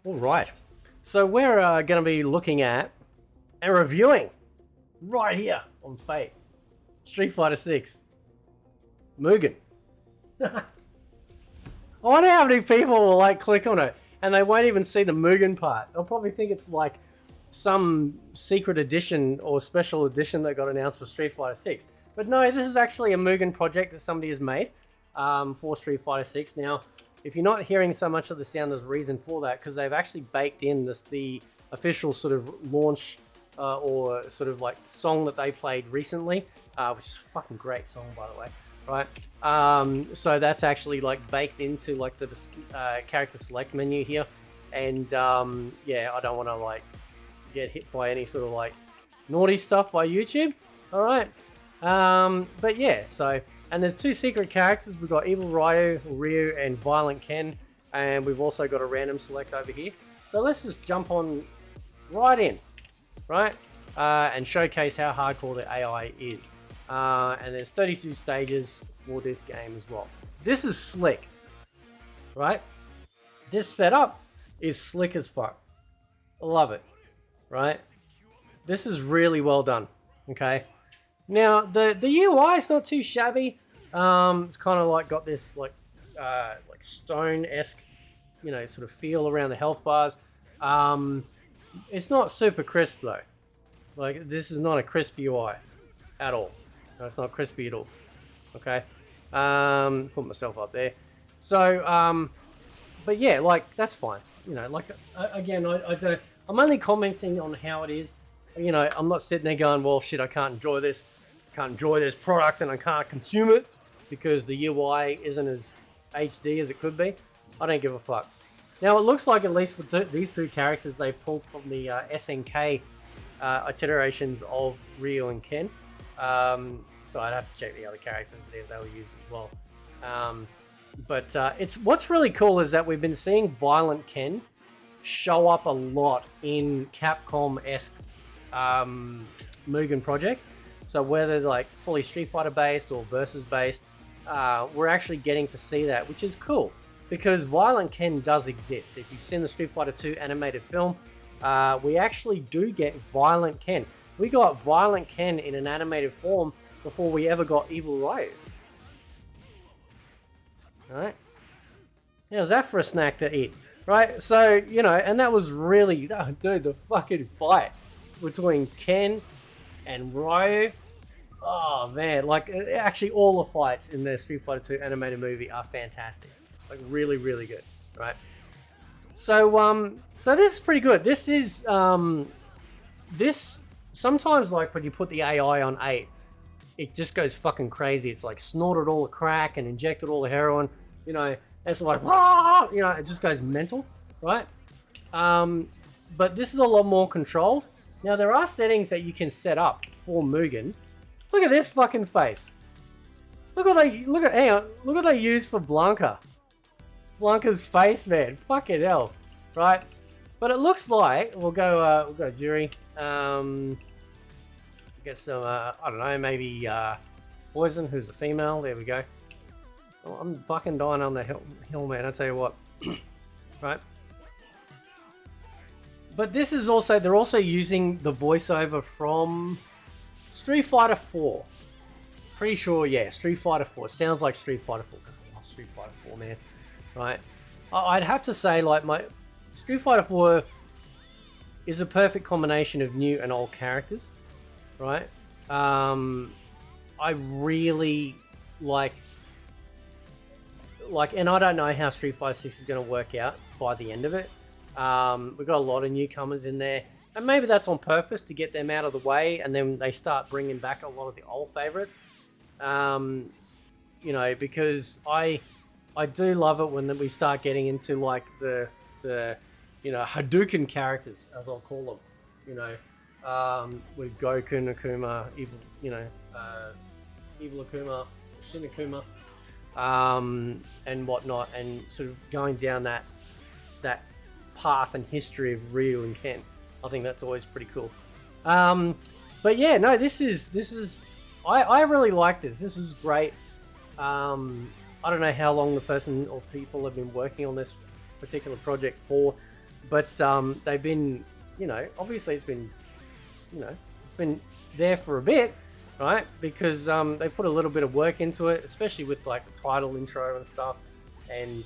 All right. So we're going to be looking at and reviewing right here on Fate Street Fighter 6 Mugen. I wonder how many people will like click on it and they won't even see the Mugen part. They'll probably think it's like some secret edition or special edition that got announced for Street Fighter 6. But no, this is actually a Mugen project that somebody has made for Street Fighter 6. Now, if you're not hearing so much of the sound, there's a reason for that, because they've actually baked in the official sort of launch or sort of like song that they played recently, which is a fucking great song, by the way, right? So that's actually like baked into like the character select menu here, and yeah, I don't want to like get hit by any sort of like naughty stuff by YouTube. All right, but yeah, so. And there's two secret characters. We've got Evil Ryu, and Violent Ken. And we've also got a random select over here. So let's just jump on right in, right? And showcase how hardcore the AI is. And there's 32 stages for this game as well. This is slick, right? This setup is slick as fuck. I love it, right? This is really well done, okay? Now, the UI is not too shabby. It's kind of like got this like stone-esque, you know, sort of feel around the health bars. It's not super crisp though. Like, this is not a crisp UI at all. No, it's not crispy at all. Okay. Put myself up there. So, but yeah, like, that's fine. You know, like, again, I don't. I'm only commenting on how it is. You know, I'm not sitting there going, well, shit, I can't enjoy this product and I can't consume it because the UI isn't as HD as it could be. I don't give a fuck. Now, it looks like, at least for these two characters, they pulled from the SNK iterations of Ryu and Ken. So I'd have to check the other characters and see if they were used as well. But it's what's really cool is that we've been seeing Violent Ken show up a lot in Capcom-esque Mugen projects. So whether like fully Street Fighter based or versus based, we're actually getting to see that, which is cool because Violent Ken does exist. If you've seen the Street Fighter 2 animated film, we actually do get Violent Ken. We got Violent Ken in an animated form before we ever got Evil Ryu. Alright? How's that for a snack to eat? Right? So, you know, and that was really, oh, dude, the fucking fight between Ken and Ryu, oh man, like actually all the fights in the Street Fighter 2 animated movie are fantastic, like really, really good, right? So so this is pretty good. This is this sometimes, like when you put the AI on 8, it just goes fucking crazy. It's like snorted all the crack and injected all the heroin, you know. It's like, you know, it just goes mental, right? But this is a lot more controlled. Now, there are settings that you can set up for Mugen. Look at this fucking face. Look what they use for Blanca. Blanca's face, man. Fucking hell, right? But it looks like we'll go Jury. Get some I don't know, maybe Poison, who's a female. There we go. Oh, I'm fucking dying on the hill, man. I tell you what, right? But this is also, they're also using the voiceover from Street Fighter 4. Pretty sure, yeah, Street Fighter 4. Sounds like Street Fighter 4. Oh, Street Fighter 4, man. Right? I'd have to say, like, my Street Fighter 4 is a perfect combination of new and old characters. Right? I really like, and I don't know how Street Fighter 6 is going to work out by the end of it. We've got a lot of newcomers in there, and maybe that's on purpose to get them out of the way, and then they start bringing back a lot of the old favorites. You know, because I do love it when we start getting into like the you know, Hadouken characters, as I'll call them. You know, with Goku, Akuma, Evil, you know, Evil Akuma, Shin Akuma, and whatnot, and sort of going down that path and history of Ryu and Ken. I think that's always pretty cool. But yeah, no, this is I really like this. This is great. I don't know how long the person or people have been working on this particular project for. but they've been, obviously it's been there for a bit, right? Because they put a little bit of work into it, especially with like the title intro and stuff, and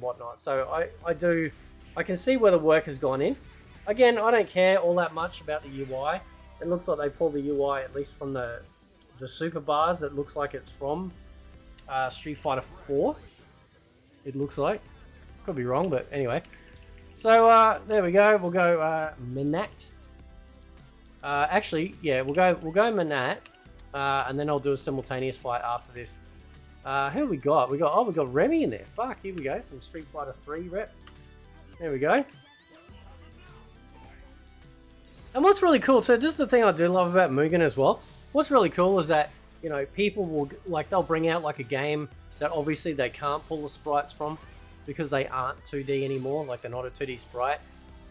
whatnot. So I can see where the work has gone in. Again, I don't care all that much about the UI. It looks like they pulled the UI, at least from the super bars. It looks like it's from Street Fighter 4. It looks like. Could be wrong, but anyway. So there we go. We'll go Minat. Actually, yeah, we'll go Minat, and then I'll do a simultaneous fight after this. Who we got? We got Remy in there. Fuck, here we go. Some Street Fighter 3 rep. There we go. And what's really cool too, this is the thing I do love about Mugen as well. What's really cool is that, people will, they'll bring out like a game that obviously they can't pull the sprites from because they aren't 2D anymore, like they're not a 2D sprite.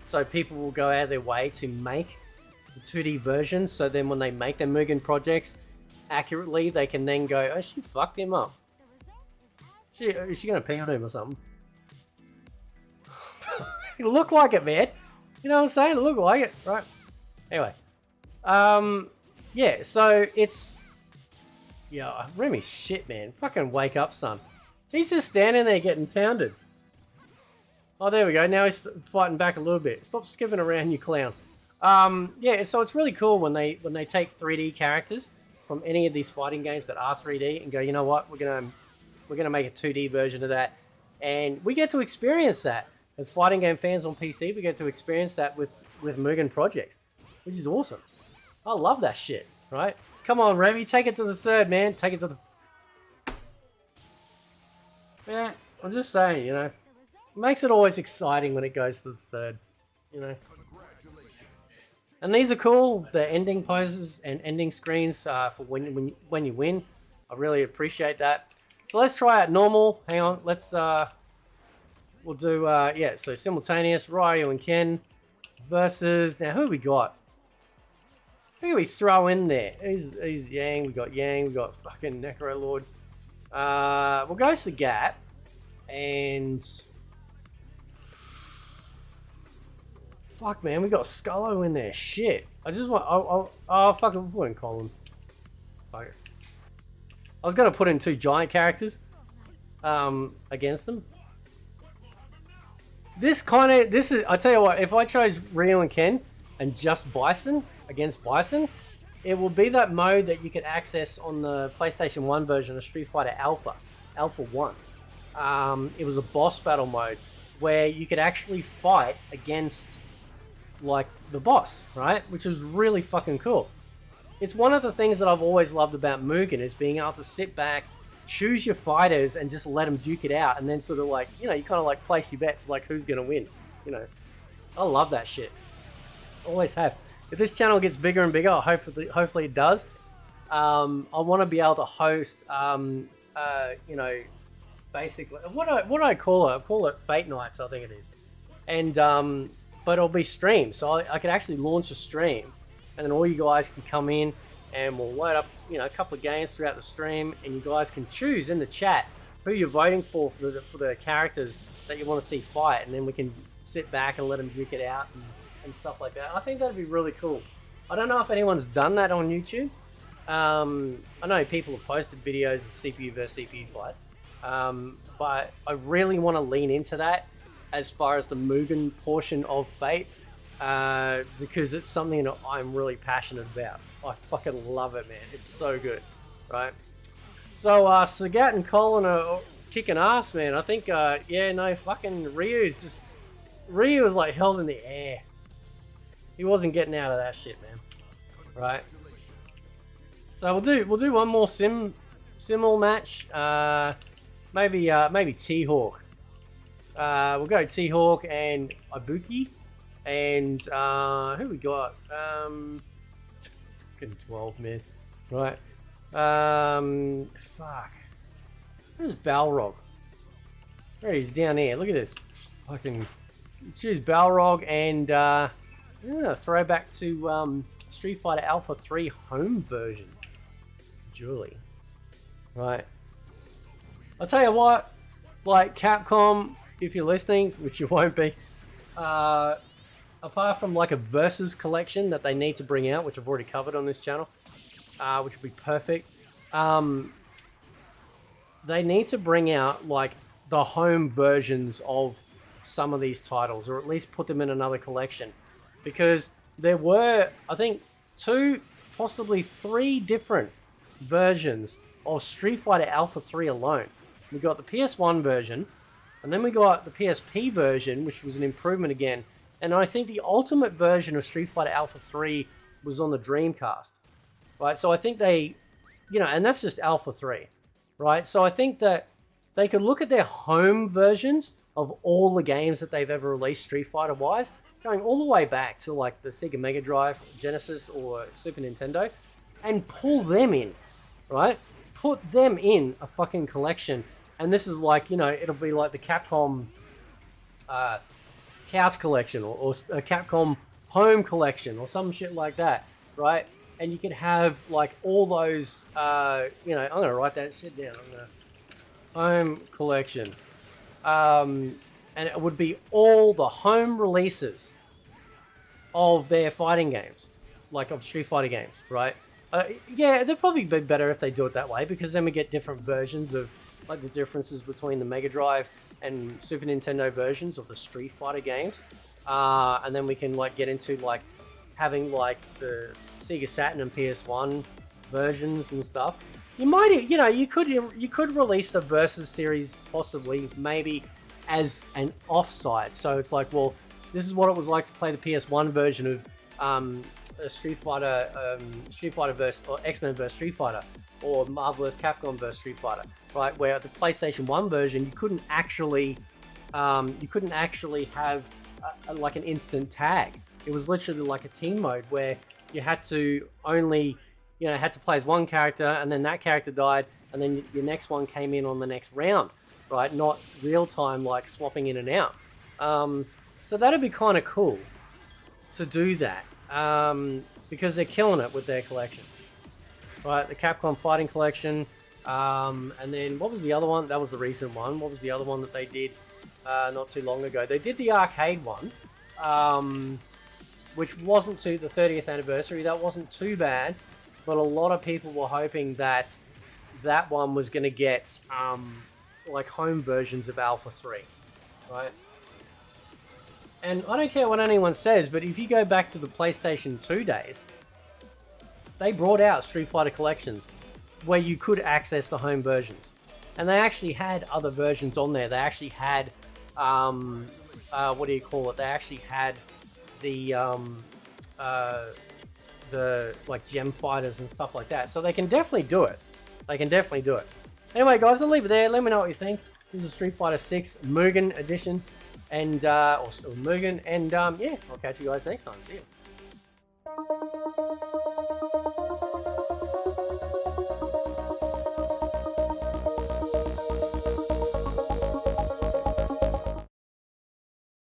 So people will go out of their way to make the 2D versions, so then when they make their Mugen projects accurately, they can then go, oh, she fucked him up. Is she gonna pee on him or something? It looked like it, man. You know what I'm saying? It looked like it, right? Anyway, yeah, so it's, Remy's shit, man. Fucking wake up, son. He's just standing there getting pounded. Oh, there we go. Now he's fighting back a little bit. Stop skipping around, you clown. Yeah, so it's really cool when they take 3D characters from any of these fighting games that are 3D and go, you know what, we're gonna make a 2D version of that, and we get to experience that as fighting game fans on PC. We get to experience that with Mugen projects, which is awesome. I love that shit, right? Come on, Remy, take it to the third, man. Take it to the... Yeah, I'm just saying, it makes it always exciting when it goes to the third, And these are cool, the ending poses and ending screens for when you win. I really appreciate that. So let's try out normal. Hang on, let's... We'll do, so simultaneous, Ryu and Ken versus... Now, who have we got? Who do we throw in there? He's Yang, we got fucking Necro Lord. We'll go Sagat, and... Fuck, man, we got Scullo in there. Shit. I just want... Oh, fuck it, we'll put in Colin. Fuck it. I was going to put in two giant characters against them. I tell you what, if I chose Ryu and Ken and just Bison against Bison, it will be that mode that you could access on the PlayStation 1 version of Street Fighter Alpha 1. It was a boss battle mode where you could actually fight against like the boss, right? Which was really fucking cool. It's one of the things that I've always loved about Mugen, is being able to sit back, choose your fighters, and just let them duke it out, and then sort of like, you kind of like place your bets, like who's gonna win, I love that shit. Always have. If this channel gets bigger and bigger, hopefully it does. I want to be able to host, basically, what do I call it? I call it Fate Nights, I think it is. And but it'll be streamed, so I could actually launch a stream, and then all you guys can come in, and we'll load up, a couple of games throughout the stream, and you guys can choose in the chat who you're voting for the characters that you want to see fight, and then we can sit back and let them duke it out and stuff like that. I think that'd be really cool. I don't know if anyone's done that on YouTube. I know people have posted videos of CPU versus CPU fights, but I really want to lean into that as far as the Mugen portion of Fate, because it's something that I'm really passionate about. I fucking love it, man. It's so good, right? So Sagat and Colin are kicking ass, man. I think, fucking Ryu is like held in the air. He wasn't getting out of that shit, man. Right? So we'll do one more simul match. Maybe T-Hawk. We'll go T-Hawk and Ibuki. And who we got? Fucking 12, man. Right. Fuck. Where's Balrog? There he's down here. Look at this. Fucking choose Balrog and throwback to Street Fighter Alpha 3 home version. Julie. Right. I'll tell you what, like Capcom, if you're listening, which you won't be, apart from like a Versus collection that they need to bring out, which I've already covered on this channel, which would be perfect. They need to bring out like the home versions of some of these titles, or at least put them in another collection, because there were, I think, 2, possibly 3 different versions of Street Fighter Alpha 3 alone. We got the PS1 version, and then we got the PSP version, which was an improvement again. And I think the ultimate version of Street Fighter Alpha 3 was on the Dreamcast, right? So I think they, and that's just Alpha 3, right? So I think that they could look at their home versions of all the games that they've ever released Street Fighter wise, going all the way back to like the Sega Mega Drive, Genesis, or Super Nintendo, and pull them in, right? Put them in a fucking collection. And this is like, it'll be like the Capcom Couch Collection, or a Capcom Home Collection, or some shit like that, right? And you could have like all those, I'm gonna write that shit down. Home Collection. And it would be all the home releases of their fighting games, like of Street Fighter games, right? Yeah, they'd probably be better if they do it that way, because then we get different versions of like the differences between the Mega Drive and Super Nintendo versions of the Street Fighter games, and then we can like get into like having like the Sega Saturn and PS1 versions and stuff. You might, you could release the Versus series possibly, maybe as an offsite. So it's like, well, this is what it was like to play the PS1 version of Street Fighter vs. or X-Men vs. Street Fighter, or Marvel vs. Capcom vs. Street Fighter, right? Where the PlayStation 1 version, you couldn't actually have like an instant tag. It was literally like a team mode where you had to only, had to play as one character, and then that character died, and then your next one came in on the next round, right? Not real time, like swapping in and out. So that'd be kind of cool to do that, because they're killing it with their collections, right? The Capcom Fighting Collection, and then what was the other one? That was the recent one. What was the other one that they did not too long ago? They did the arcade one, which wasn't to the 30th anniversary. That wasn't too bad, but a lot of people were hoping that that one was going to get like home versions of Alpha 3, right? And I don't care what anyone says, but if you go back to the PlayStation 2 days, they brought out Street Fighter collections where you could access the home versions. And they actually had other versions on there. They actually had, what do you call it? They actually had the like gem fighters and stuff like that. So they can definitely do it. They can definitely do it. Anyway, guys, I'll leave it there. Let me know what you think. This is Street Fighter 6 Mugen edition, and or Mugen, and yeah, I'll catch you guys next time. See you.